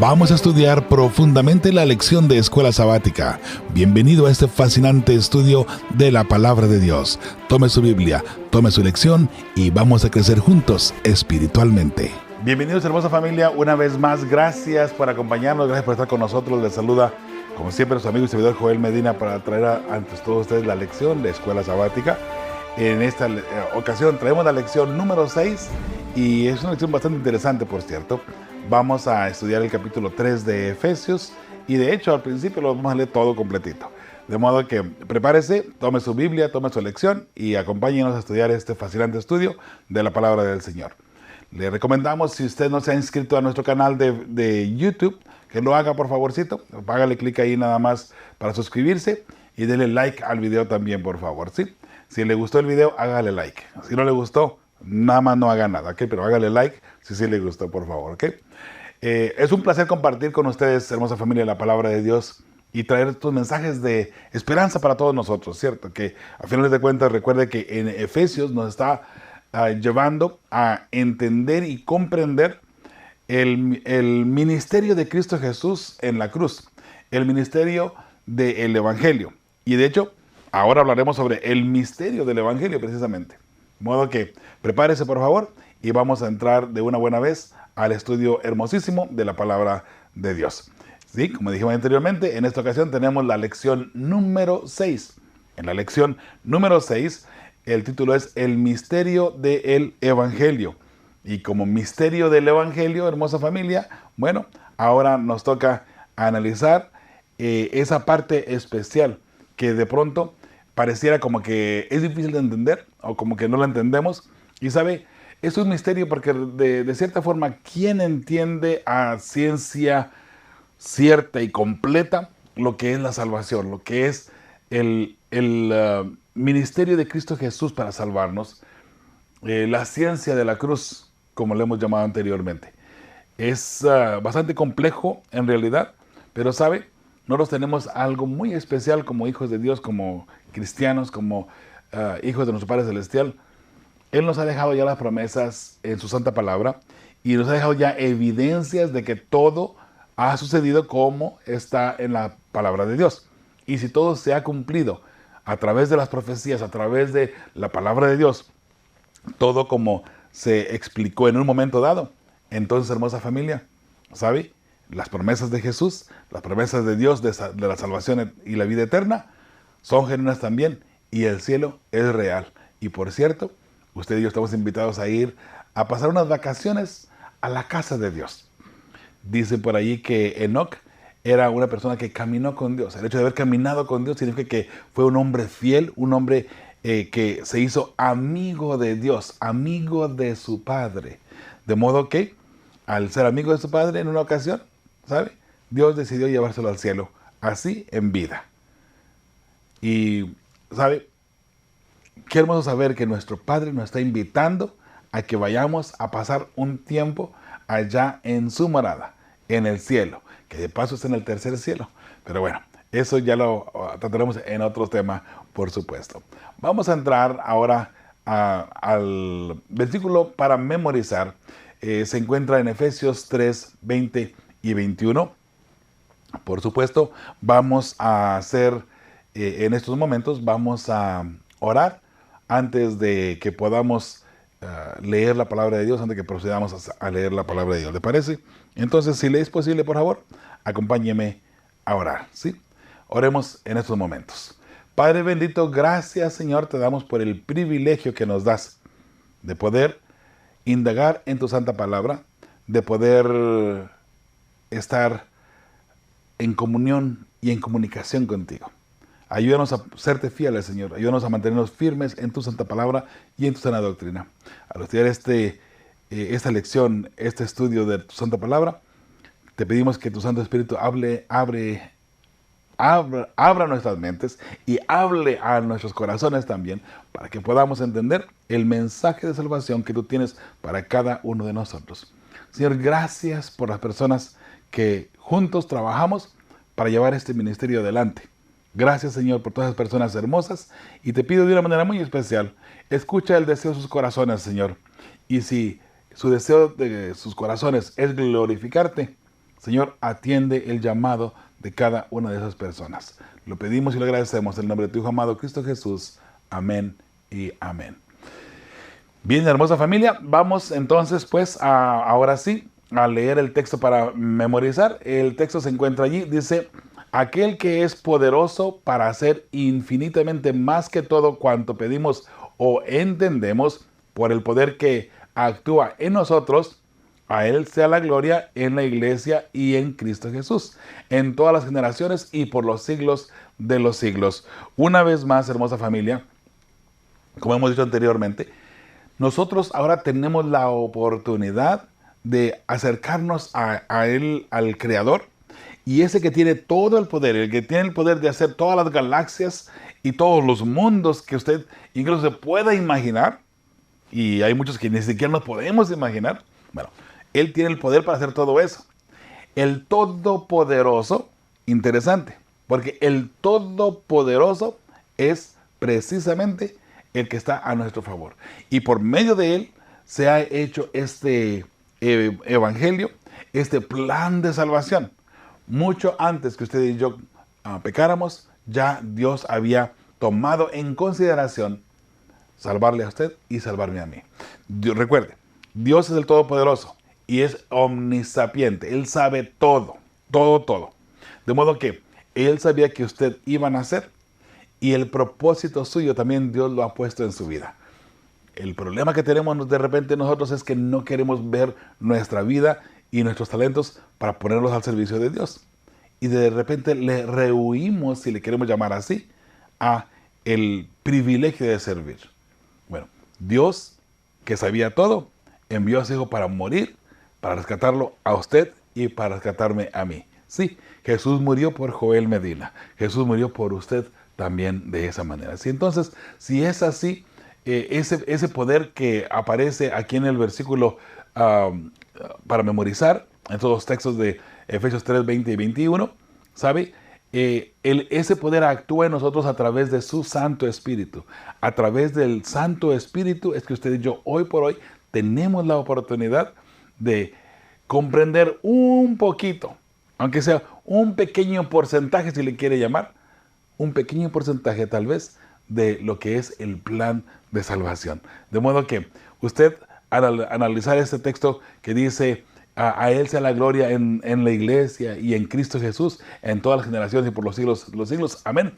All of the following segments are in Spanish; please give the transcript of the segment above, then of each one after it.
Vamos a estudiar profundamente la lección de Escuela Sabática. Bienvenido a este fascinante estudio de la Palabra de Dios. Tome su Biblia, tome su lección y vamos a crecer juntos espiritualmente. Bienvenidos, hermosa familia, una vez más. Gracias por acompañarnos, gracias por estar con nosotros. Les saluda, como siempre, su amigo y servidor Joel Medina para traer ante todos ustedes la lección de Escuela Sabática. En esta ocasión traemos la lección número 6 y es una lección bastante interesante, por cierto. Vamos a estudiar el capítulo 3 de Efesios y de hecho al principio lo vamos a leer todo completito. De modo que prepárese, tome su Biblia, tome su lección y acompáñenos a estudiar este fascinante estudio de la Palabra del Señor. Le recomendamos, si usted no se ha inscrito a nuestro canal de YouTube, que lo haga por favorcito. Hágale clic ahí nada más para suscribirse y dele like al video también, por favor, ¿sí? Si le gustó el video, hágale like. Si no le gustó, nada más no haga nada, ¿ok? Pero hágale like si sí le gustó, por favor, ¿ok? Es un placer compartir con ustedes, hermosa familia, la palabra de Dios y traer estos mensajes de esperanza para todos nosotros, ¿cierto? Que a finales de cuentas, recuerde que en Efesios nos está llevando a entender y comprender el ministerio de Cristo Jesús en la cruz, el ministerio del Evangelio. Y de hecho, ahora hablaremos sobre el misterio del Evangelio precisamente. De modo que prepárese, por favor, y vamos a entrar de una buena vez al estudio hermosísimo de la Palabra de Dios. Sí, como dijimos anteriormente, en esta ocasión tenemos la lección número 6. En la lección número 6, el título es El misterio del Evangelio. Y como misterio del Evangelio, hermosa familia, bueno, ahora nos toca analizar esa parte especial que de pronto pareciera como que es difícil de entender o como que no la entendemos. Y sabe, es un misterio porque de cierta forma, ¿quién entiende a ciencia cierta y completa lo que es la salvación? Lo que es el ministerio de Cristo Jesús para salvarnos. La ciencia de la cruz, como le hemos llamado anteriormente. Es bastante complejo en realidad, pero sabe, nosotros tenemos algo muy especial como hijos de Dios, como cristianos, como hijos de nuestro Padre Celestial. Él nos ha dejado ya las promesas en su santa palabra y nos ha dejado ya evidencias de que todo ha sucedido como está en la palabra de Dios. Y si todo se ha cumplido a través de las profecías, a través de la palabra de Dios, todo como se explicó en un momento dado, entonces, hermosa familia, ¿sabe? Las promesas de Jesús, las promesas de Dios de la salvación y la vida eterna son genuinas también y el cielo es real. Y por cierto, usted y yo estamos invitados a ir a pasar unas vacaciones a la casa de Dios. Dice por ahí que Enoc era una persona que caminó con Dios. El hecho de haber caminado con Dios significa que fue un hombre fiel, un hombre que se hizo amigo de Dios, amigo de su Padre. De modo que, al ser amigo de su Padre en una ocasión, ¿sabe? Dios decidió llevárselo al cielo, así en vida. Y, ¿sabe? Qué hermoso saber que nuestro Padre nos está invitando a que vayamos a pasar un tiempo allá en su morada, en el cielo, que de paso está en el tercer cielo. Pero bueno, eso ya lo trataremos en otro tema, por supuesto. Vamos a entrar ahora al versículo para memorizar. Se encuentra en Efesios 3, 20 y 21. Por supuesto, vamos a hacer, en estos momentos, vamos a orar antes de que podamos leer la palabra de Dios, antes de que procedamos a leer la palabra de Dios. ¿Le parece? Entonces, si le es posible, por favor, acompáñeme a orar, ¿sí? Oremos en estos momentos. Padre bendito, gracias, Señor, te damos por el privilegio que nos das de poder indagar en tu santa palabra, de poder estar en comunión y en comunicación contigo. Ayúdanos a serte fieles, Señor. Ayúdanos a mantenernos firmes en tu santa palabra y en tu sana doctrina. Al estudiar esta lección, este estudio de tu santa palabra, te pedimos que tu Santo Espíritu abra nuestras mentes y hable a nuestros corazones también, para que podamos entender el mensaje de salvación que tú tienes para cada uno de nosotros. Señor, gracias por las personas que juntos trabajamos para llevar este ministerio adelante. Gracias, Señor, por todas las personas hermosas, y te pido de una manera muy especial, escucha el deseo de sus corazones, Señor. Y si su deseo de sus corazones es glorificarte, Señor, atiende el llamado de cada una de esas personas. Lo pedimos y lo agradecemos en el nombre de tu Hijo amado Cristo Jesús. Amén y amén. Bien, hermosa familia, vamos entonces pues ahora sí a leer el texto para memorizar. El texto se encuentra allí, dice: aquel que es poderoso para hacer infinitamente más que todo cuanto pedimos o entendemos, por el poder que actúa en nosotros, a Él sea la gloria en la iglesia y en Cristo Jesús, en todas las generaciones y por los siglos de los siglos. Una vez más, hermosa familia, como hemos dicho anteriormente, nosotros ahora tenemos la oportunidad de acercarnos a Él, al Creador, y ese que tiene todo el poder, el que tiene el poder de hacer todas las galaxias y todos los mundos que usted incluso se pueda imaginar, y hay muchos que ni siquiera nos podemos imaginar. Bueno, Él tiene el poder para hacer todo eso. El Todopoderoso, interesante, porque el Todopoderoso es precisamente el que está a nuestro favor. Y por medio de Él se ha hecho este evangelio, este plan de salvación. Mucho antes que usted y yo pecáramos, ya Dios había tomado en consideración salvarle a usted y salvarme a mí. Recuerde, Dios es el Todopoderoso y es omnisapiente. Él sabe todo, todo, todo. De modo que Él sabía que usted iba a nacer y el propósito suyo también Dios lo ha puesto en su vida. El problema que tenemos de repente nosotros es que no queremos ver nuestra vida y nuestros talentos para ponerlos al servicio de Dios. Y de repente le rehuimos, si le queremos llamar así, a el privilegio de servir. Bueno, Dios, que sabía todo, envió a su Hijo para morir, para rescatarlo a usted y para rescatarme a mí. Sí, Jesús murió por Joel Medina. Jesús murió por usted también de esa manera. Sí, entonces, si es así, ese poder que aparece aquí en el versículo para memorizar, en todos los textos de Efesios 3, 20 y 21, ¿sabe? Ese poder actúa en nosotros a través de su Santo Espíritu. A través del Santo Espíritu es que usted y yo hoy por hoy tenemos la oportunidad de comprender un poquito, aunque sea un pequeño porcentaje, si le quiere llamar, un pequeño porcentaje tal vez de lo que es el plan de salvación. De modo que usted, al analizar este texto que dice: a Él sea la gloria en la iglesia y en Cristo Jesús, en todas las generaciones y por los siglos. Amén.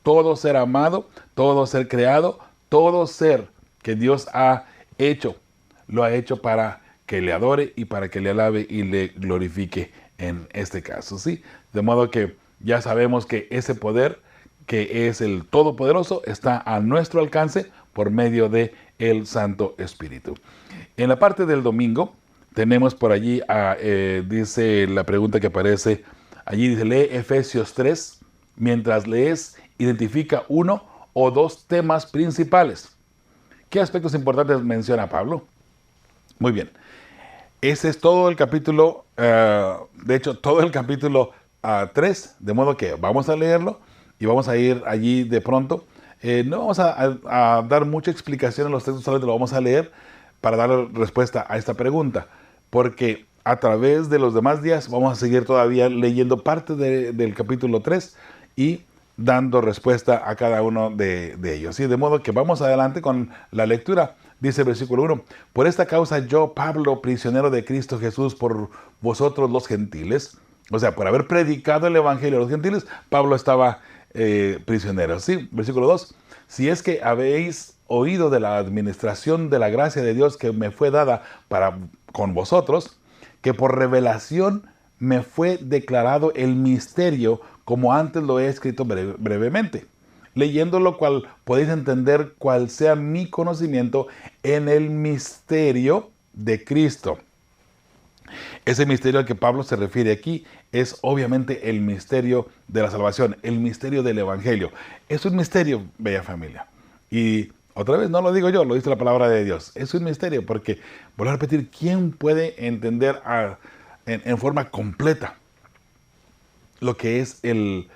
Todo ser amado, todo ser creado, todo ser que Dios ha hecho, lo ha hecho para que le adore y para que le alabe y le glorifique en este caso, ¿sí? De modo que ya sabemos que ese poder, que es el Todopoderoso, está a nuestro alcance por medio de el Santo Espíritu. En la parte del domingo tenemos por allí, dice la pregunta que aparece allí, dice: lee Efesios 3, mientras lees, identifica uno o dos temas principales. ¿Qué aspectos importantes menciona Pablo? Muy bien, ese es todo el capítulo, de hecho todo el capítulo 3, de modo que vamos a leerlo y vamos a ir allí de pronto. No vamos a dar mucha explicación en los textos, solamente lo vamos a leer para dar respuesta a esta pregunta, porque a través de los demás días vamos a seguir todavía leyendo parte del capítulo 3 y dando respuesta a cada uno de ellos. ¿Sí? De modo que vamos adelante con la lectura. Dice el versículo 1: por esta causa yo, Pablo, prisionero de Cristo Jesús, por vosotros los gentiles. O sea, por haber predicado el evangelio a los gentiles, Pablo estaba prisionero. ¿Sí? Versículo 2: si es que habéis oído de la administración de la gracia de Dios que me fue dada para con vosotros, que por revelación me fue declarado el misterio, como antes lo he escrito brevemente, leyendo lo cual podéis entender cuál sea mi conocimiento en el misterio de Cristo. Ese misterio al que Pablo se refiere aquí es obviamente el misterio de la salvación, el misterio del evangelio. Es un misterio, bella familia. Y otra vez, no lo digo yo, lo dice la palabra de Dios. Es un misterio porque, vuelvo a repetir, ¿quién puede entender en forma completa lo que es el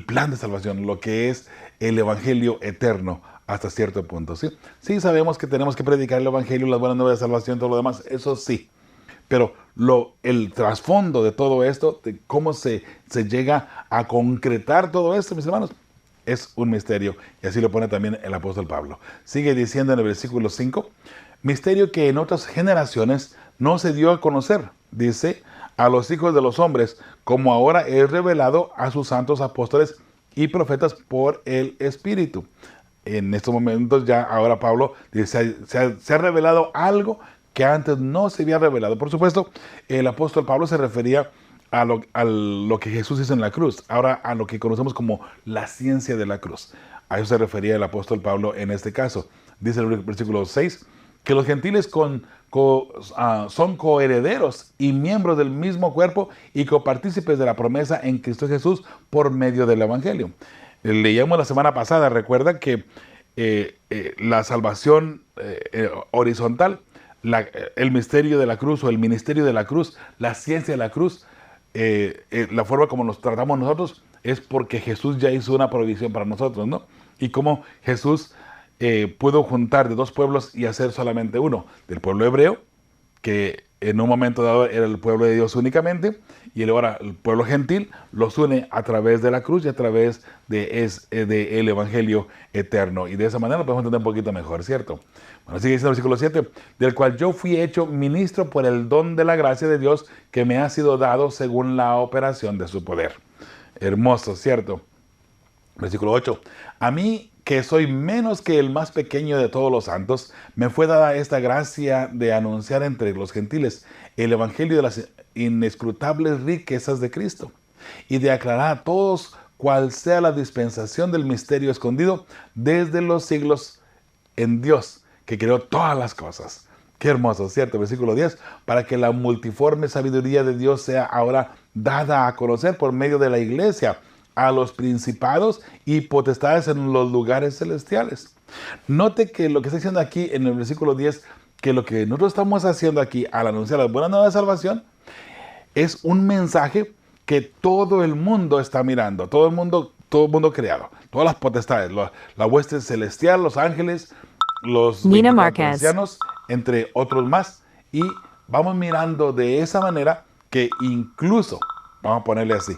plan de salvación, lo que es el evangelio eterno hasta cierto punto? ¿Sí? Sí, sabemos que tenemos que predicar el evangelio, las buenas nuevas de salvación, todo lo demás, eso sí. Pero el trasfondo de todo esto, de cómo se llega a concretar todo esto, mis hermanos, es un misterio. Y así lo pone también el apóstol Pablo. Sigue diciendo en el versículo 5, misterio que en otras generaciones no se dio a conocer, dice, a los hijos de los hombres, como ahora es revelado a sus santos apóstoles y profetas por el Espíritu. En estos momentos ya ahora Pablo dice, se ha revelado algo que antes no se había revelado. Por supuesto, el apóstol Pablo se refería a lo que Jesús hizo en la cruz, ahora a lo que conocemos como la ciencia de la cruz. A eso se refería el apóstol Pablo en este caso. Dice el versículo 6, que los gentiles son coherederos y miembros del mismo cuerpo y copartícipes de la promesa en Cristo Jesús por medio del Evangelio. Leíamos la semana pasada, recuerda que la salvación horizontal, el misterio de la cruz o el ministerio de la cruz, la ciencia de la cruz, la forma como nos tratamos nosotros es porque Jesús ya hizo una provisión para nosotros, ¿no? Y como Jesús pudo juntar de dos pueblos y hacer solamente uno, del pueblo hebreo, que en un momento dado era el pueblo de Dios únicamente, y ahora el pueblo gentil los une a través de la cruz y a través de el Evangelio eterno. Y de esa manera lo podemos entender un poquito mejor, ¿cierto? Bueno, sigue diciendo el versículo 7, del cual yo fui hecho ministro por el don de la gracia de Dios que me ha sido dado según la operación de su poder. Hermoso, ¿cierto? Versículo 8, a mí que soy menos que el más pequeño de todos los santos, me fue dada esta gracia de anunciar entre los gentiles el evangelio de las inescrutables riquezas de Cristo y de aclarar a todos cuál sea la dispensación del misterio escondido desde los siglos en Dios, que creó todas las cosas. Qué hermoso, ¿cierto? Versículo 10, para que la multiforme sabiduría de Dios sea ahora dada a conocer por medio de la iglesia a los principados y potestades en los lugares celestiales. Note que lo que está diciendo aquí en el versículo 10, que lo que nosotros estamos haciendo aquí al anunciar la buena nueva de salvación, es un mensaje que todo el mundo está mirando, todo el mundo creado, todas las potestades, la hueste celestial, los ángeles, los ancianos, entre otros más. Y vamos mirando de esa manera que incluso, vamos a ponerle así,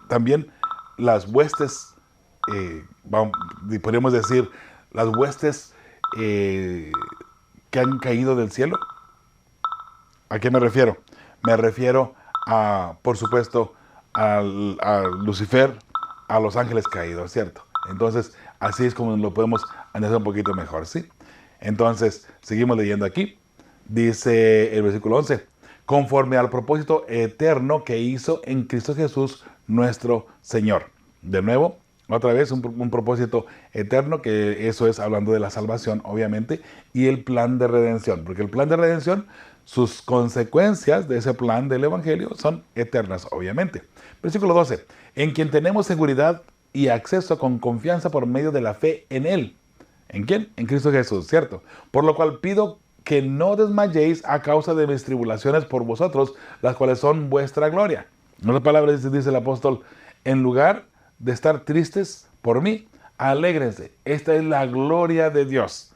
también las huestes, podríamos decir, las huestes que han caído del cielo. ¿A qué me refiero? Me refiero a, por supuesto, a Lucifer, a los ángeles caídos, ¿cierto? Entonces, así es como lo podemos analizar un poquito mejor, ¿sí? Entonces, seguimos leyendo aquí. Dice el versículo 11, conforme al propósito eterno que hizo en Cristo Jesús nuestro Señor. De nuevo, otra vez un propósito eterno, que eso es hablando de la salvación, obviamente, y el plan de redención, porque el plan de redención, sus consecuencias de ese plan del Evangelio son eternas, obviamente. Versículo 12, en quien tenemos seguridad y acceso con confianza por medio de la fe en Él. ¿En quién? En Cristo Jesús, ¿cierto? Por lo cual pido que no desmayéis a causa de mis tribulaciones por vosotros, las cuales son vuestra gloria. En otras palabras, dice el apóstol, en lugar de estar tristes por mí, alégrense. Esta es la gloria de Dios,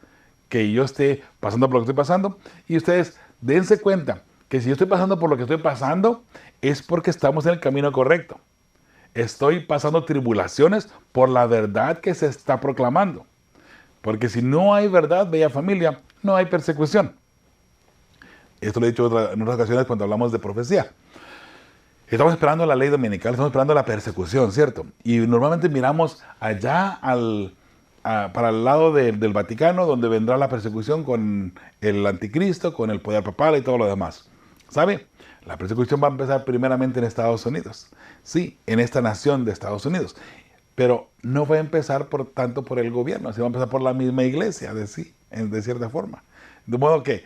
que yo esté pasando por lo que estoy pasando, y ustedes dense cuenta que si yo estoy pasando por lo que estoy pasando, es porque estamos en el camino correcto. Estoy pasando tribulaciones por la verdad que se está proclamando. Porque si no hay verdad, bella familia, no hay persecución. Esto lo he dicho en otras ocasiones cuando hablamos de profecía. Estamos esperando la ley dominical, estamos esperando la persecución, ¿cierto? Y normalmente miramos allá para el lado del Vaticano, donde vendrá la persecución con el anticristo, con el poder papal y todo lo demás. ¿Sabe? La persecución va a empezar primeramente en Estados Unidos. Sí, en esta nación de Estados Unidos. Pero no va a empezar tanto por el gobierno, sino va a empezar por la misma iglesia de cierta forma. De modo que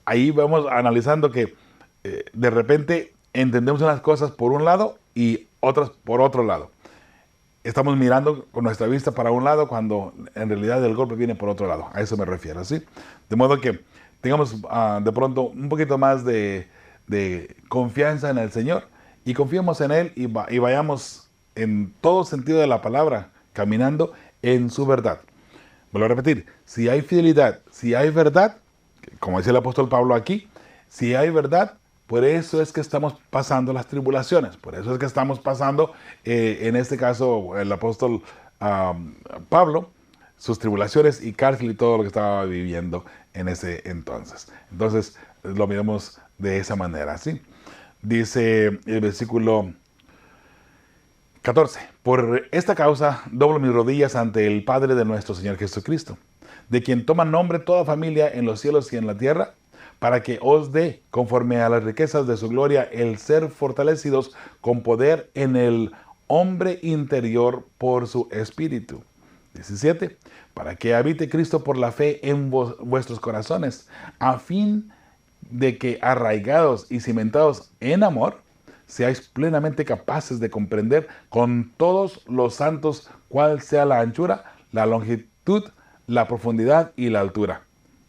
ahí vamos analizando que de repente entendemos unas cosas por un lado y otras por otro lado. Estamos mirando con nuestra vista para un lado cuando en realidad el golpe viene por otro lado. A eso me refiero, ¿sí? De modo que tengamos de pronto un poquito más de confianza en el Señor y confiemos en Él y vayamos en todo sentido de la palabra, caminando en su verdad. Vuelvo a repetir, si hay fidelidad, si hay verdad, como decía el apóstol Pablo aquí, Si hay verdad, por eso es que estamos pasando las tribulaciones, por eso es que estamos pasando, en este caso, el apóstol Pablo, sus tribulaciones y cárcel y todo lo que estaba viviendo en ese entonces. Entonces, lo miramos de esa manera, ¿sí? Dice el versículo 14, por esta causa doblo mis rodillas ante el Padre de nuestro Señor Jesucristo, de quien toma nombre toda familia en los cielos y en la tierra, para que os dé, conforme a las riquezas de su gloria, el ser fortalecidos con poder en el hombre interior por su espíritu. 17. Para que habite Cristo por la fe en vuestros corazones, a fin de que arraigados y cimentados en amor, seáis plenamente capaces de comprender con todos los santos cuál sea la anchura, la longitud, la profundidad y la altura,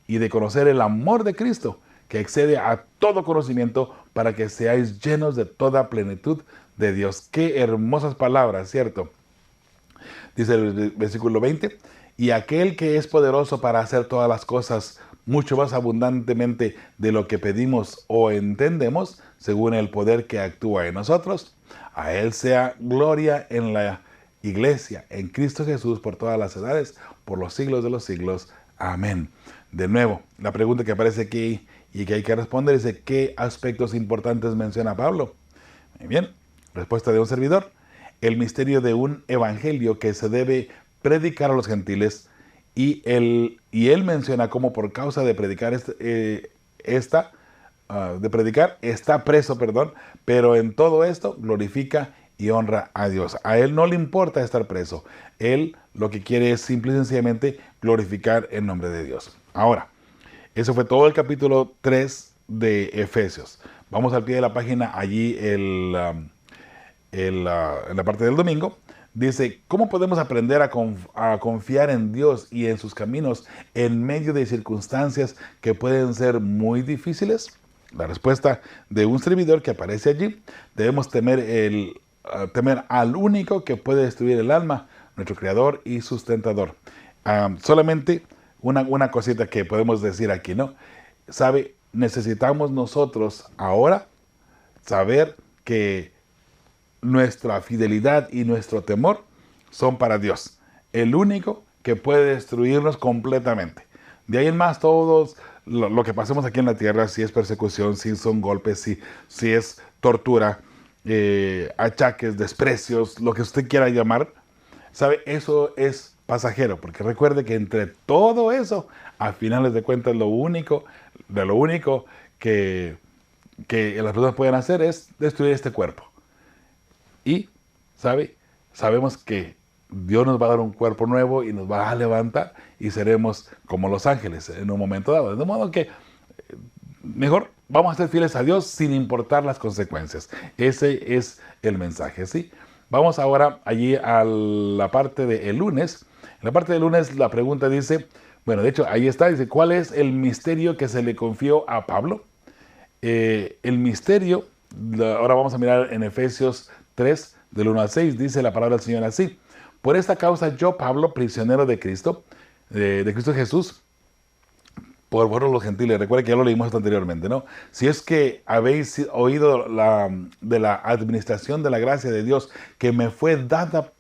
y de conocer el amor de Cristo, que excede a todo conocimiento, para que seáis llenos de toda plenitud de Dios. Qué hermosas palabras, ¿cierto? Dice el versículo 20, y aquel que es poderoso para hacer todas las cosas mucho más abundantemente de lo que pedimos o entendemos, según el poder que actúa en nosotros, a él sea gloria en la iglesia, en Cristo Jesús, por todas las edades, por los siglos de los siglos. Amén. De nuevo, la pregunta que aparece aquí y que hay que responder dice, ¿qué aspectos importantes menciona Pablo? Muy bien, respuesta de un servidor. El misterio de un evangelio que se debe predicar a los gentiles, y él menciona cómo por causa de predicar está preso, pero en todo esto glorifica y honra a Dios. A él no le importa estar preso. Él lo que quiere es simple y sencillamente glorificar el nombre de Dios. Ahora, eso fue todo el capítulo 3 de Efesios. Vamos al pie de la página, allí en la parte del domingo. Dice, ¿cómo podemos aprender a confiar en Dios y en sus caminos en medio de circunstancias que pueden ser muy difíciles? La respuesta de un servidor que aparece allí: debemos temer al único que puede destruir el alma, nuestro Creador y sustentador. Solamente una cosita que podemos decir aquí, ¿no? ¿Sabe? Necesitamos nosotros ahora saber que nuestra fidelidad y nuestro temor son para Dios, el único que puede destruirnos completamente. De ahí en más, todos lo que pasemos aquí en la tierra, si es persecución, si son golpes, si es tortura, achaques, desprecios, lo que usted quiera llamar, ¿sabe? Eso es pasajero, porque recuerde que entre todo eso, a finales de cuentas, lo único que las personas pueden hacer es destruir este cuerpo. Y, sabemos que Dios nos va a dar un cuerpo nuevo y nos va a levantar y seremos como los ángeles en un momento dado. De modo que mejor vamos a ser fieles a Dios sin importar las consecuencias. Ese es el mensaje, ¿sí? Vamos ahora allí a la parte del lunes. En la parte del lunes la pregunta dice, bueno, de hecho ahí está, dice, ¿cuál es el misterio que se le confió a Pablo? El misterio, ahora vamos a mirar en Efesios 3, del 1 al 6, dice la palabra del Señor así: por esta causa yo, Pablo, prisionero de Cristo, de Cristo Jesús, por vosotros los gentiles. Recuerda que ya lo leímos anteriormente, ¿no? Si es que habéis oído de la administración de la gracia de Dios que me fue dada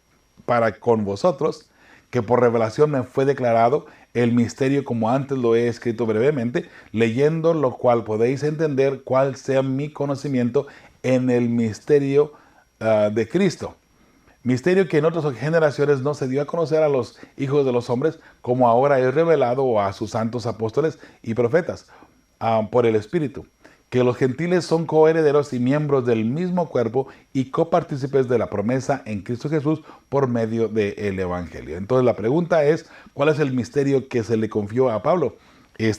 para con vosotros, que por revelación me fue declarado el misterio, como antes lo he escrito brevemente, leyendo lo cual podéis entender cuál sea mi conocimiento en el misterio de Cristo. Misterio que en otras generaciones no se dio a conocer a los hijos de los hombres, como ahora es revelado a sus santos apóstoles y profetas, por el Espíritu, que los gentiles son coherederos y miembros del mismo cuerpo y copartícipes de la promesa en Cristo Jesús por medio del Evangelio. Entonces la pregunta es, ¿cuál es el misterio que se le confió a Pablo?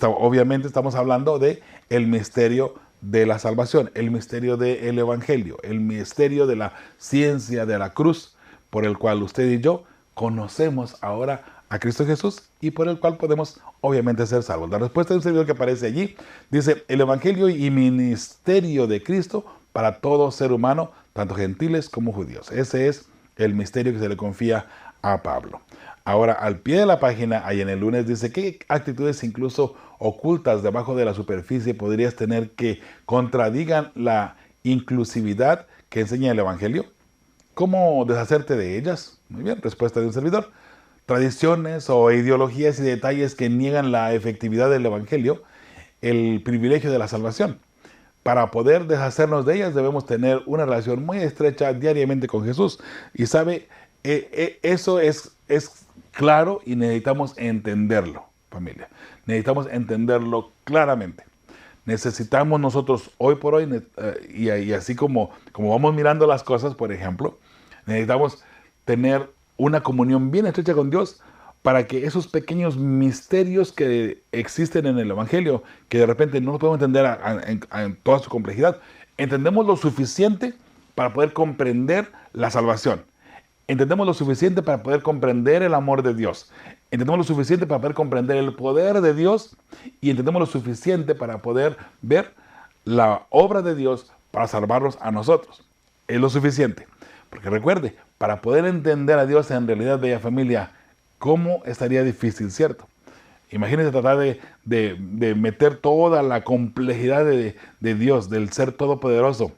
Obviamente estamos hablando de el misterio de la salvación, el misterio del Evangelio, el misterio de la ciencia de la cruz, por el cual usted y yo conocemos ahora a Cristo Jesús y por el cual podemos obviamente ser salvos. La respuesta de un servidor que aparece allí dice, el Evangelio y ministerio de Cristo para todo ser humano, tanto gentiles como judíos. Ese es el misterio que se le confía a Pablo. Ahora, al pie de la página, ahí en el lunes, dice, ¿qué actitudes incluso ocultas debajo de la superficie podrías tener que contradigan la inclusividad que enseña el Evangelio? ¿Cómo deshacerte de ellas? Muy bien, respuesta de un servidor. Tradiciones o ideologías y detalles que niegan la efectividad del Evangelio, el privilegio de la salvación. Para poder deshacernos de ellas debemos tener una relación muy estrecha diariamente con Jesús. Y sabe, eso es claro y necesitamos entenderlo, familia. Necesitamos entenderlo claramente. Necesitamos nosotros hoy por hoy, y así como vamos mirando las cosas, por ejemplo, necesitamos tener una comunión bien estrecha con Dios para que esos pequeños misterios que existen en el Evangelio, que de repente no los podemos entender en toda su complejidad, entendemos lo suficiente para poder comprender la salvación. Entendemos lo suficiente para poder comprender el amor de Dios. Entendemos lo suficiente para poder comprender el poder de Dios y entendemos lo suficiente para poder ver la obra de Dios para salvarnos a nosotros. Es lo suficiente. Porque recuerde, para poder entender a Dios en realidad, bella familia, ¿cómo estaría difícil, cierto? Imagínense tratar de meter toda la complejidad de Dios, del ser todopoderoso,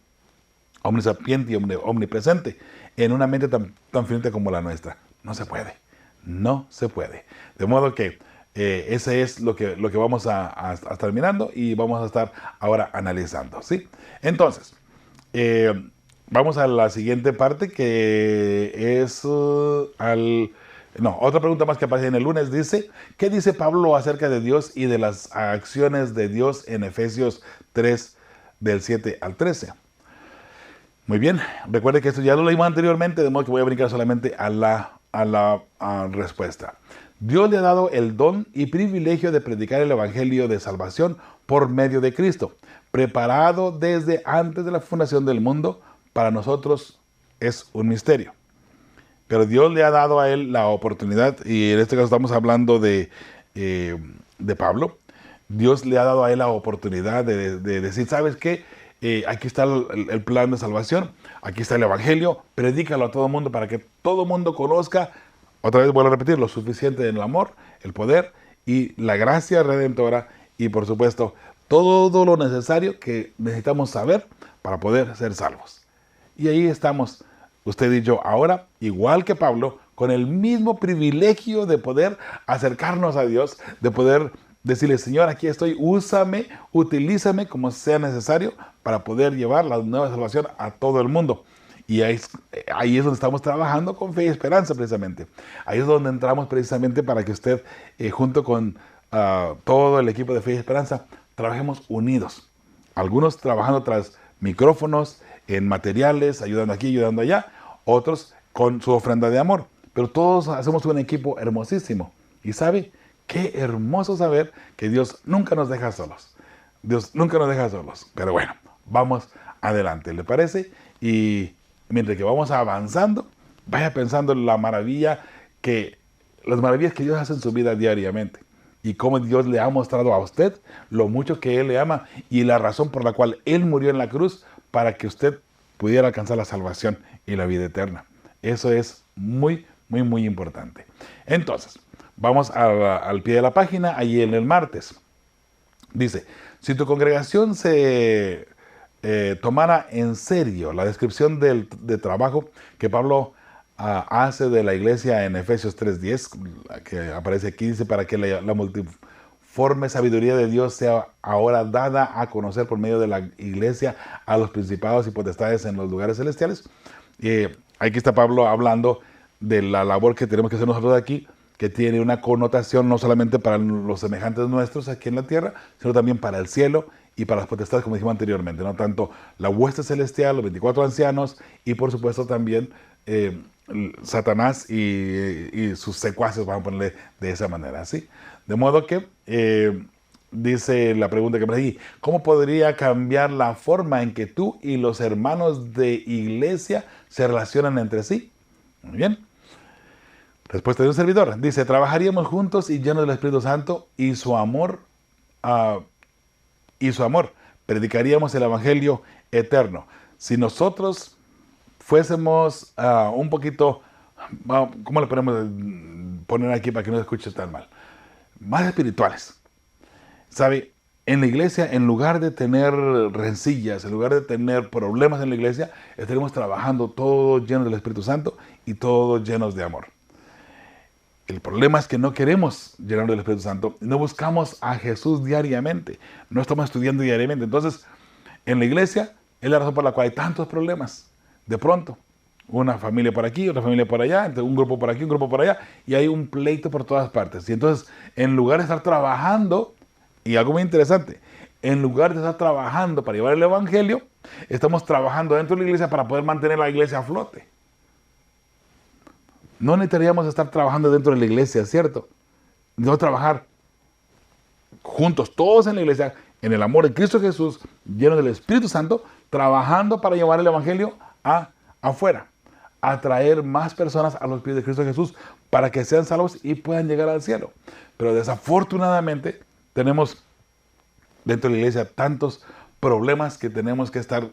omnisapiente y omnipresente, en una mente tan finita como la nuestra. No se puede. No se puede. De modo que ese es lo que vamos a estar mirando y vamos a estar ahora analizando, ¿sí? Entonces, vamos a la siguiente parte que es otra pregunta más que aparece en el lunes dice, ¿qué dice Pablo acerca de Dios y de las acciones de Dios en Efesios 3, del 7 al 13? Muy bien, recuerde que esto ya lo leímos anteriormente, de modo que voy a brincar solamente a la respuesta. Dios le ha dado el don y privilegio de predicar el Evangelio de salvación por medio de Cristo, preparado desde antes de la fundación del mundo. Para nosotros es un misterio. Pero Dios le ha dado a él la oportunidad, y en este caso estamos hablando de Pablo. Dios le ha dado a él la oportunidad de decir, ¿sabes qué? Aquí está el plan de salvación, aquí está el Evangelio, predícalo a todo el mundo para que todo el mundo conozca, otra vez vuelvo a repetir, lo suficiente en el amor, el poder y la gracia redentora y por supuesto todo lo necesario que necesitamos saber para poder ser salvos. Y ahí estamos, usted y yo ahora, igual que Pablo, con el mismo privilegio de poder acercarnos a Dios, de poder decirle, Señor, aquí estoy, úsame, utilízame como sea necesario para poder llevar la nueva salvación a todo el mundo. Y ahí es donde estamos trabajando con fe y esperanza precisamente. Ahí es donde entramos precisamente para que usted, junto con todo el equipo de fe y esperanza, trabajemos unidos. Algunos trabajando tras micrófonos, en materiales, ayudando aquí, ayudando allá. Otros con su ofrenda de amor. Pero todos hacemos un equipo hermosísimo. ¿Y sabe? Qué hermoso saber que Dios nunca nos deja solos. Dios nunca nos deja solos. Pero bueno, vamos adelante, ¿le parece? Y mientras que vamos avanzando, vaya pensando en las maravillas que Dios hace en su vida diariamente. Y cómo Dios le ha mostrado a usted lo mucho que Él le ama y la razón por la cual Él murió en la cruz para que usted pudiera alcanzar la salvación y la vida eterna. Eso es muy, muy, muy importante. Entonces, vamos al pie de la página, ahí en el martes. Dice, si tu congregación se tomara en serio la descripción de trabajo que Pablo hace de la iglesia en Efesios 3:10, que aparece aquí, dice, para que la multiforme sabiduría de Dios sea ahora dada a conocer por medio de la iglesia a los principados y potestades en los lugares celestiales. Aquí está Pablo hablando de la labor que tenemos que hacer nosotros aquí, que tiene una connotación no solamente para los semejantes nuestros aquí en la tierra, sino también para el cielo y para las potestades, como dijimos anteriormente, ¿no? Tanto la hueste celestial, los 24 ancianos y por supuesto también Satanás y sus secuaces, vamos a ponerle de esa manera, ¿sí? De modo que dice la pregunta que me aquí, ¿cómo podría cambiar la forma en que tú y los hermanos de iglesia se relacionan entre sí? Muy bien. Respuesta de un servidor. Dice, trabajaríamos juntos y llenos del Espíritu Santo y su amor, predicaríamos el Evangelio eterno. Si nosotros fuésemos un poquito, ¿cómo le ponemos? poner aquí para que no se escuche tan mal. Más espirituales. ¿Sabe? En la iglesia, en lugar de tener rencillas, en lugar de tener problemas en la iglesia, estaremos trabajando todos llenos del Espíritu Santo y todos llenos de amor. El problema es que no queremos llenarnos del Espíritu Santo, no buscamos a Jesús diariamente, no estamos estudiando diariamente. Entonces, en la iglesia es la razón por la cual hay tantos problemas. De pronto, una familia por aquí, otra familia por allá, un grupo por aquí, un grupo por allá, y hay un pleito por todas partes. Y entonces, en lugar de estar trabajando, y algo muy interesante, en lugar de estar trabajando para llevar el evangelio, estamos trabajando dentro de la iglesia para poder mantener la iglesia a flote. No necesitaríamos estar trabajando dentro de la iglesia, ¿cierto? No trabajar juntos, todos en la iglesia, en el amor de Cristo Jesús, llenos del Espíritu Santo, trabajando para llevar el evangelio afuera, a traer más personas a los pies de Cristo Jesús para que sean salvos y puedan llegar al cielo. Pero desafortunadamente tenemos dentro de la iglesia tantos problemas que tenemos que estar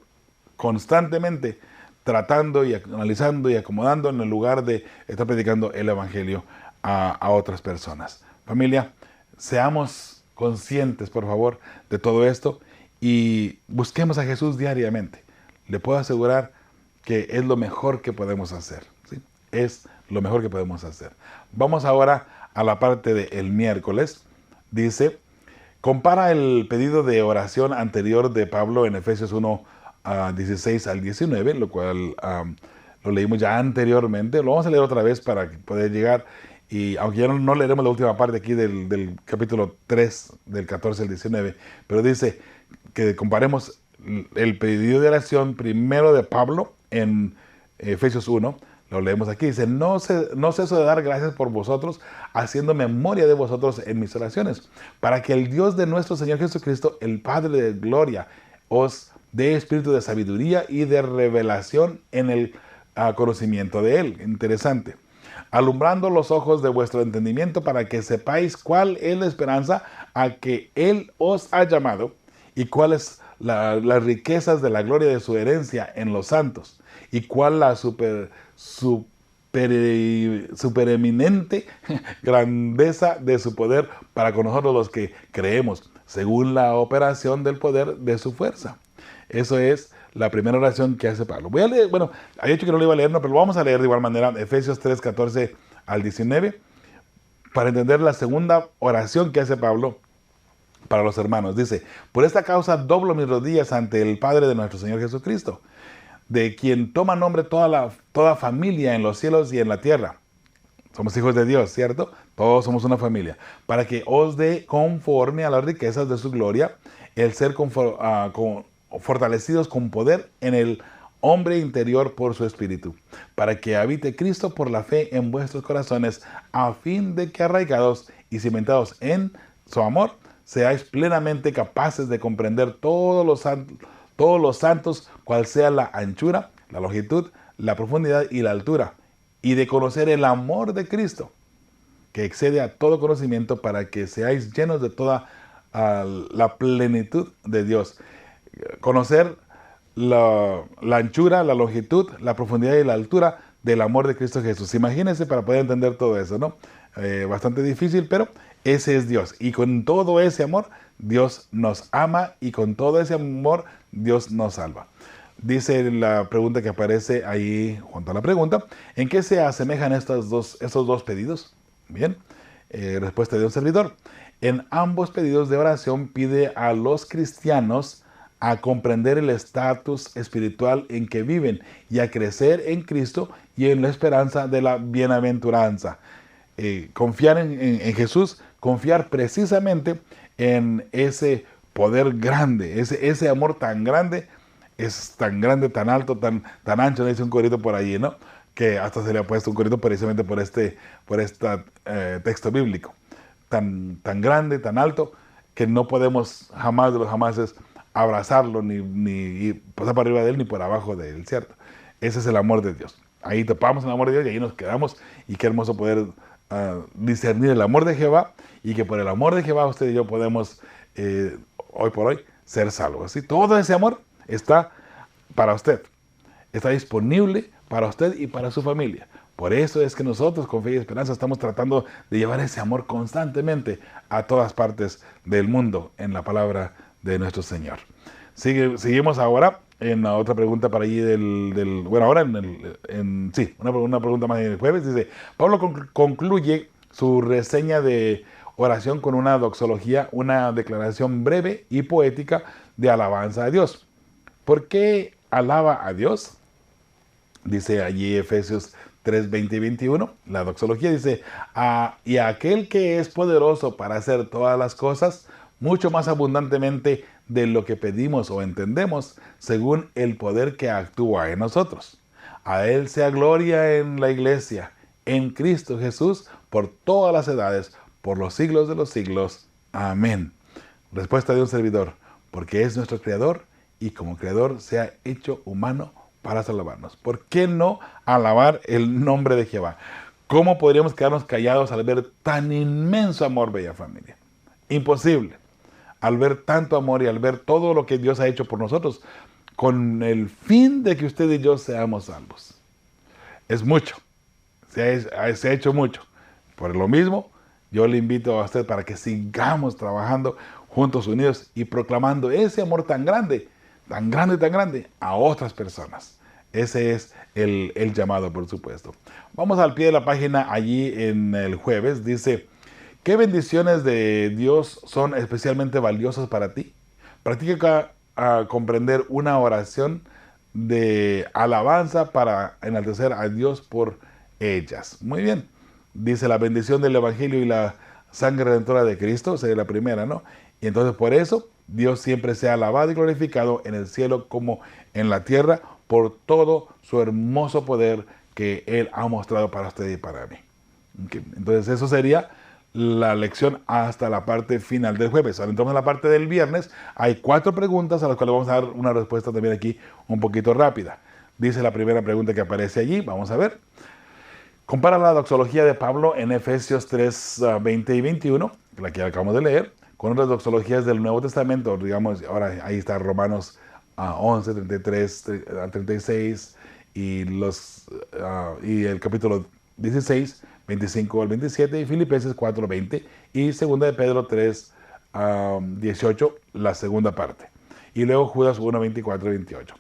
constantemente tratando y analizando y acomodando en el lugar de estar predicando el evangelio a otras personas. Familia, seamos conscientes, por favor, de todo esto y busquemos a Jesús diariamente. Le puedo asegurar que es lo mejor que podemos hacer, ¿sí? Es lo mejor que podemos hacer. Vamos ahora a la parte del miércoles. Dice, compara el pedido de oración anterior de Pablo en Efesios 1, 16 al 19, lo cual lo leímos ya anteriormente. Lo vamos a leer otra vez para poder llegar, y aunque ya no leeremos la última parte aquí del capítulo 3, del 14 al 19, pero dice que comparemos el pedido de oración primero de Pablo en Efesios 1, lo leemos aquí, dice, no ceso de dar gracias por vosotros, haciendo memoria de vosotros en mis oraciones, para que el Dios de nuestro Señor Jesucristo, el Padre de gloria, os dé espíritu de sabiduría y de revelación en el conocimiento de Él. Interesante. Alumbrando los ojos de vuestro entendimiento para que sepáis cuál es la esperanza a que Él os ha llamado y cuáles las riquezas de la gloria de su herencia en los santos y cuál la supereminente grandeza de su poder para con nosotros los que creemos, según la operación del poder de su fuerza. Eso es la primera oración que hace Pablo. Voy a leer, bueno, había dicho que no lo iba a leer, no, pero lo vamos a leer de igual manera, Efesios 3, 14 al 19, para entender la segunda oración que hace Pablo para los hermanos. Dice, por esta causa doblo mis rodillas ante el Padre de nuestro Señor Jesucristo, de quien toma nombre toda familia en los cielos y en la tierra. Somos hijos de Dios, ¿cierto? Todos somos una familia. Para que os dé conforme a las riquezas de su gloria, el ser fortalecidos con poder en el hombre interior por su espíritu, para que habite Cristo por la fe en vuestros corazones, a fin de que arraigados y cimentados en su amor, seáis plenamente capaces de comprender todos los santos, cual sea la anchura, la longitud, la profundidad y la altura, y de conocer el amor de Cristo, que excede a todo conocimiento, para que seáis llenos de toda la plenitud de Dios. Conocer la anchura, la longitud, la profundidad y la altura del amor de Cristo Jesús. Imagínense para poder entender todo eso, ¿no? Bastante difícil, pero ese es Dios. Y con todo ese amor, Dios nos ama, y con todo ese amor, Dios nos salva. Dice la pregunta que aparece ahí junto a la pregunta, ¿en qué se asemejan estos dos pedidos? Bien, respuesta de un servidor. En ambos pedidos de oración pide a los cristianos a comprender el estatus espiritual en que viven y a crecer en Cristo y en la esperanza de la bienaventuranza. Confiar en Jesús, confiar precisamente en ese poder grande, ese amor tan grande, es tan grande, tan alto, tan ancho, dice un corito por allí, ¿no? Que hasta se le ha puesto un corito precisamente por este texto bíblico. Tan grande, tan alto, que no podemos jamás de los jamases abrazarlo, ni pasar por arriba de él, ni por abajo de él, ¿cierto? Ese es el amor de Dios. Ahí topamos el amor de Dios y ahí nos quedamos, y qué hermoso poder discernir el amor de Jehová, y que por el amor de Jehová usted y yo podemos hoy por hoy ser salvos, ¿sí? Todo ese amor está para usted, está disponible para usted y para su familia, Por eso es que nosotros con Fe y Esperanza estamos tratando de llevar ese amor constantemente a todas partes del mundo en la palabra de nuestro Señor. Seguimos ahora en la otra pregunta para allí bueno, ahora una pregunta más del jueves. Dice, Pablo concluye su reseña de oración con una doxología, una declaración breve y poética de alabanza a Dios. ¿Por qué alaba a Dios? Dice allí Efesios 3, 20 y 21, la doxología dice, y a aquel que es poderoso para hacer todas las cosas, mucho más abundantemente de lo que pedimos o entendemos, según el poder que actúa en nosotros. A Él sea gloria en la iglesia, en Cristo Jesús, por todas las edades, por los siglos de los siglos. Amén. Respuesta de un servidor, porque es nuestro Creador, y como Creador se ha hecho humano para salvarnos. ¿Por qué no alabar el nombre de Jehová? ¿Cómo podríamos quedarnos callados al ver tan inmenso amor, bella familia? Imposible. Al ver tanto amor y al ver todo lo que Dios ha hecho por nosotros, con el fin de que usted y yo seamos salvos. Es mucho. Se ha hecho mucho. Por lo mismo, yo le invito a usted para que sigamos trabajando juntos, unidos y proclamando ese amor tan grande, tan grande, tan grande a otras personas. Ese es el llamado, por supuesto. Vamos al pie de la página allí en el jueves. Dice, ¿qué bendiciones de Dios son especialmente valiosas para ti? Practica a comprender una oración de alabanza para enaltecer a Dios por ellas. Muy bien. Dice la bendición del Evangelio y la sangre redentora de Cristo, sería la primera, ¿no? Y entonces por eso Dios siempre sea alabado y glorificado en el cielo como en la tierra por todo su hermoso poder que Él ha mostrado para usted y para mí. Okay. Entonces eso sería la lección hasta la parte final del jueves. Ahora entramos en la parte del viernes. Hay 4 preguntas a las cuales vamos a dar una respuesta también aquí un poquito rápida. Dice la primera pregunta que aparece allí, vamos a ver. Compara la doxología de Pablo en Efesios 3, 20 y 21, la que acabamos de leer, con otras doxologías del Nuevo Testamento. Digamos, ahora ahí está Romanos 11, 33 a 36 y el capítulo 16, 25 al 27 y Filipenses 4, 20 y 2 de Pedro 3, 18, la segunda parte. Y luego Judas 1, 24 y 28.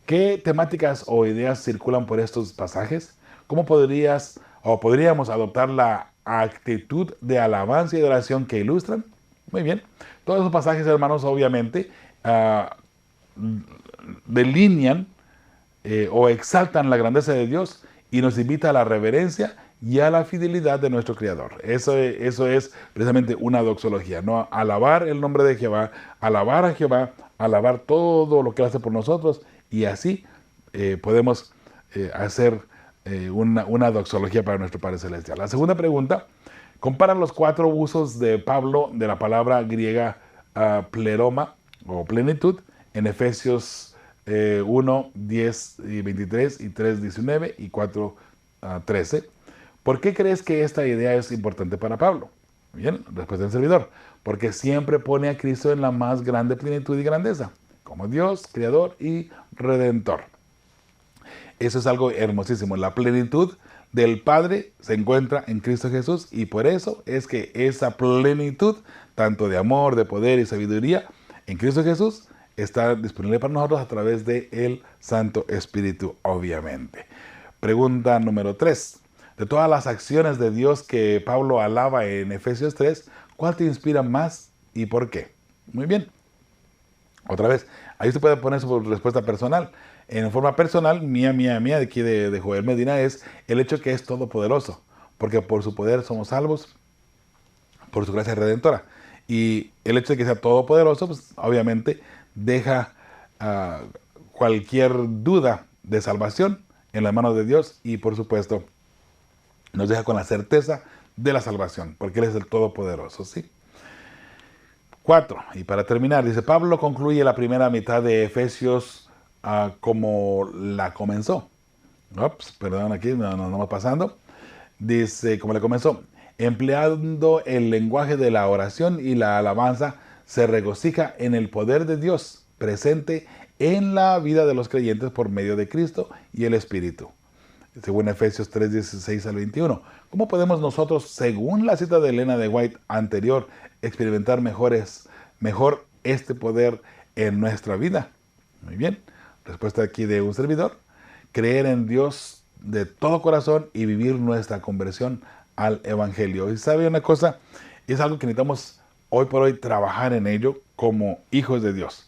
¿Qué temáticas o ideas circulan por estos pasajes? ¿Cómo podríamos adoptar la actitud de alabanza y de oración que ilustran? Muy bien. Todos esos pasajes, hermanos, obviamente, delinean o exaltan la grandeza de Dios y nos invita a la reverencia y a la fidelidad de nuestro Creador. Eso es precisamente una doxología, ¿no? Alabar el nombre de Jehová, alabar a Jehová, alabar todo lo que Él hace por nosotros, y así podemos hacer una doxología para nuestro Padre Celestial. La segunda pregunta, compara los 4 usos de Pablo de la palabra griega pleroma o plenitud en Efesios 1, 10 y 23 y 3, 19 y 4, 13. ¿Por qué crees que esta idea es importante para Pablo? Bien, respuesta del servidor. Porque siempre pone a Cristo en la más grande plenitud y grandeza, como Dios, Creador y Redentor. Eso es algo hermosísimo. La plenitud del Padre se encuentra en Cristo Jesús, y por eso es que esa plenitud, tanto de amor, de poder y sabiduría, en Cristo Jesús, está disponible para nosotros a través del Santo Espíritu, obviamente. Pregunta número 3. De todas las acciones de Dios que Pablo alaba en Efesios 3, ¿cuál te inspira más y por qué? Muy bien. Otra vez, ahí usted puede poner su respuesta personal. En forma personal, mía, de aquí de Joel Medina, es el hecho que es todopoderoso, porque por su poder somos salvos, por su gracia redentora. Y el hecho de que sea todopoderoso, pues obviamente deja cualquier duda de salvación en las manos de Dios, y por supuesto nos deja con la certeza de la salvación, porque Él es el todopoderoso, ¿sí? 4, y para terminar, dice, Pablo concluye la primera mitad de Efesios como la comenzó. Perdón, aquí nos vamos pasando. Dice, como le comenzó, empleando el lenguaje de la oración y la alabanza, se regocija en el poder de Dios presente en la vida de los creyentes por medio de Cristo y el Espíritu. según Efesios 3, 16 al 21. ¿Cómo podemos nosotros, según la cita de Elena de White anterior, experimentar mejor este poder en nuestra vida? Muy bien, respuesta aquí de un servidor: creer en Dios de todo corazón y vivir nuestra conversión al Evangelio. Y sabe una cosa, es algo que necesitamos hoy por hoy trabajar en ello como hijos de Dios.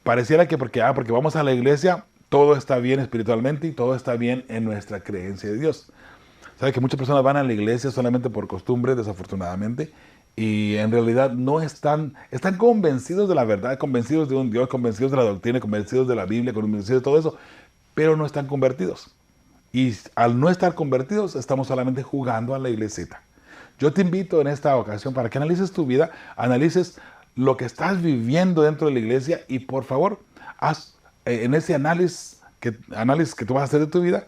Pareciera que porque vamos a la iglesia, todo está bien espiritualmente y todo está bien en nuestra creencia de Dios. Sabe que muchas personas van a la iglesia solamente por costumbre, desafortunadamente, y en realidad no están convencidos de la verdad, convencidos de un Dios, convencidos de la doctrina, convencidos de la Biblia, convencidos de todo eso, pero no están convertidos. Y al no estar convertidos, estamos solamente jugando a la iglesita. Yo te invito en esta ocasión para que analices tu vida, analices lo que estás viviendo dentro de la iglesia y por favor, haz en ese análisis que tú vas a hacer de tu vida,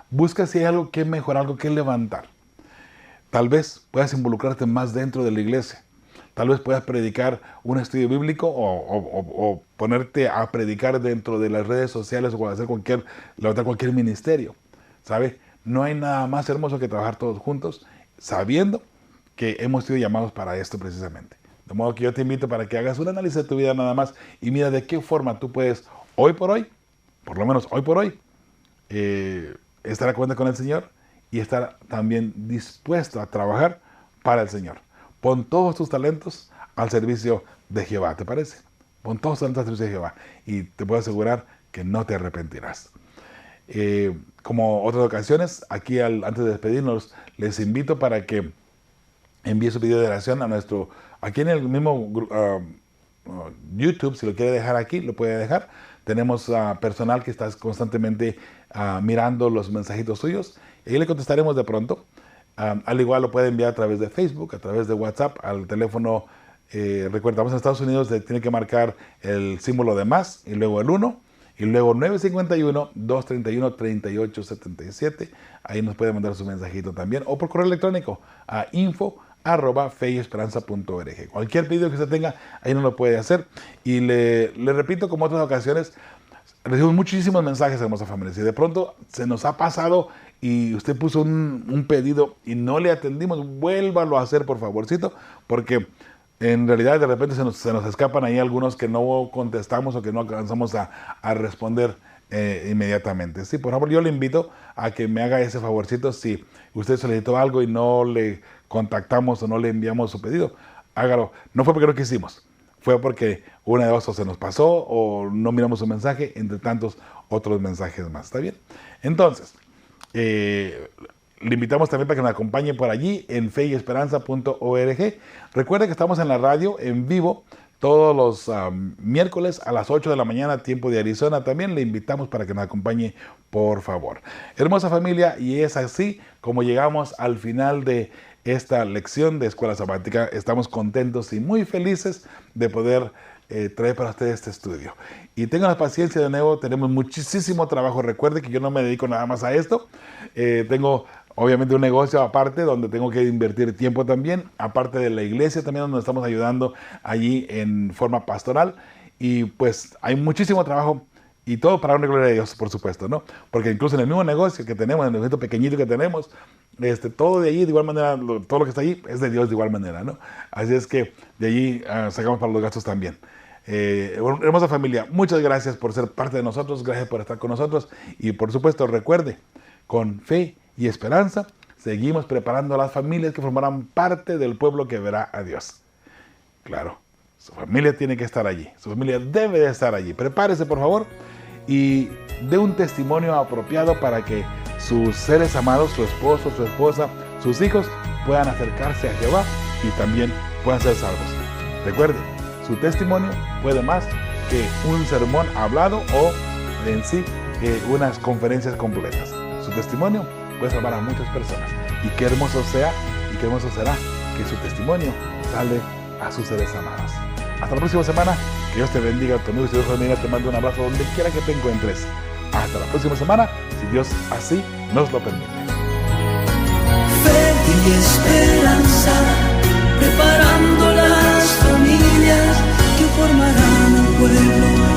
busca si hay algo que mejorar, algo que levantar. Tal vez puedas involucrarte más dentro de la iglesia. Tal vez puedas predicar un estudio bíblico o ponerte a predicar dentro de las redes sociales o hacer levantar cualquier ministerio. ¿Sabe? No hay nada más hermoso que trabajar todos juntos, sabiendo que hemos sido llamados para esto precisamente. De modo que yo te invito para que hagas un análisis de tu vida nada más y mira de qué forma tú puedes hoy por hoy, por lo menos hoy por hoy, estar a cuenta con el Señor y estar también dispuesto a trabajar para el Señor. Pon todos tus talentos al servicio de Jehová, ¿te parece? Pon todos tus talentos al servicio de Jehová y te puedo asegurar que no te arrepentirás. Como otras ocasiones, aquí antes de despedirnos, les invito para que envíe su pedido de oración aquí en el mismo YouTube, si lo quiere dejar aquí, lo puede dejar. Tenemos personal que está constantemente mirando los mensajitos suyos y ahí le contestaremos de pronto. Al igual lo puede enviar a través de Facebook, a través de WhatsApp, al teléfono. Recuerda, estamos en Estados Unidos, tiene que marcar el símbolo de más y luego el 1 y luego 951-231-3877. Ahí nos puede mandar su mensajito también o por correo electrónico a info@feyesperanza.org. Cualquier pedido que usted tenga, ahí nos lo puede hacer. Y le repito, como otras ocasiones, recibimos muchísimos mensajes, hermosa familia. Si de pronto se nos ha pasado y usted puso un pedido y no le atendimos, vuélvalo a hacer por favorcito, porque en realidad de repente se nos escapan ahí algunos que no contestamos o que no alcanzamos a responder inmediatamente. Sí, por favor, yo le invito a que me haga ese favorcito. Si usted solicitó algo y no le contactamos o no le enviamos su pedido, hágalo. No fue porque no quisimos, fue porque una de dos o se nos pasó o no miramos su mensaje, entre tantos otros mensajes más. ¿Está bien? Entonces, le invitamos también para que nos acompañe por allí en feyesperanza.org. Recuerde que estamos en la radio en vivo todos los miércoles a las 8 de la mañana, tiempo de Arizona. También le invitamos para que nos acompañe, por favor. Hermosa familia, y es así como llegamos al final de esta lección de Escuela Sabática. Estamos contentos y muy felices de poder traer para ustedes este estudio. Y tengan la paciencia de nuevo, tenemos muchísimo trabajo. Recuerde que yo no me dedico nada más a esto. Tengo obviamente un negocio aparte donde tengo que invertir tiempo también, aparte de la iglesia también donde estamos ayudando allí en forma pastoral. Y pues hay muchísimo trabajo y todo para una gloria de Dios, por supuesto, ¿no? Porque incluso en el mismo negocio que tenemos, en el negocio pequeñito que tenemos, todo de allí de igual manera, todo lo que está allí es de Dios de igual manera, ¿no? Así es que de allí sacamos para los gastos también. Hermosa familia, muchas gracias por ser parte de nosotros, gracias por estar con nosotros y por supuesto recuerde, con fe y esperanza seguimos preparando a las familias que formarán parte del pueblo que verá a Dios. Claro, su familia tiene que estar allí, su familia debe de estar allí. Prepárese por favor y dé un testimonio apropiado para que sus seres amados, su esposo, su esposa, sus hijos puedan acercarse a Jehová y también puedan ser salvos. Recuerde, su testimonio puede más que un sermón hablado o en sí unas conferencias completas. Su testimonio puede salvar a muchas personas. Y qué hermoso sea y qué hermoso será que su testimonio sale a sus seres amados. Hasta la próxima semana. Que Dios te bendiga. Tu amigo y tu Dios te mando un abrazo donde quiera que te encuentres. Hasta la próxima semana, si Dios así nos lo permite. Fe y esperanza, preparando las familias que formarán un pueblo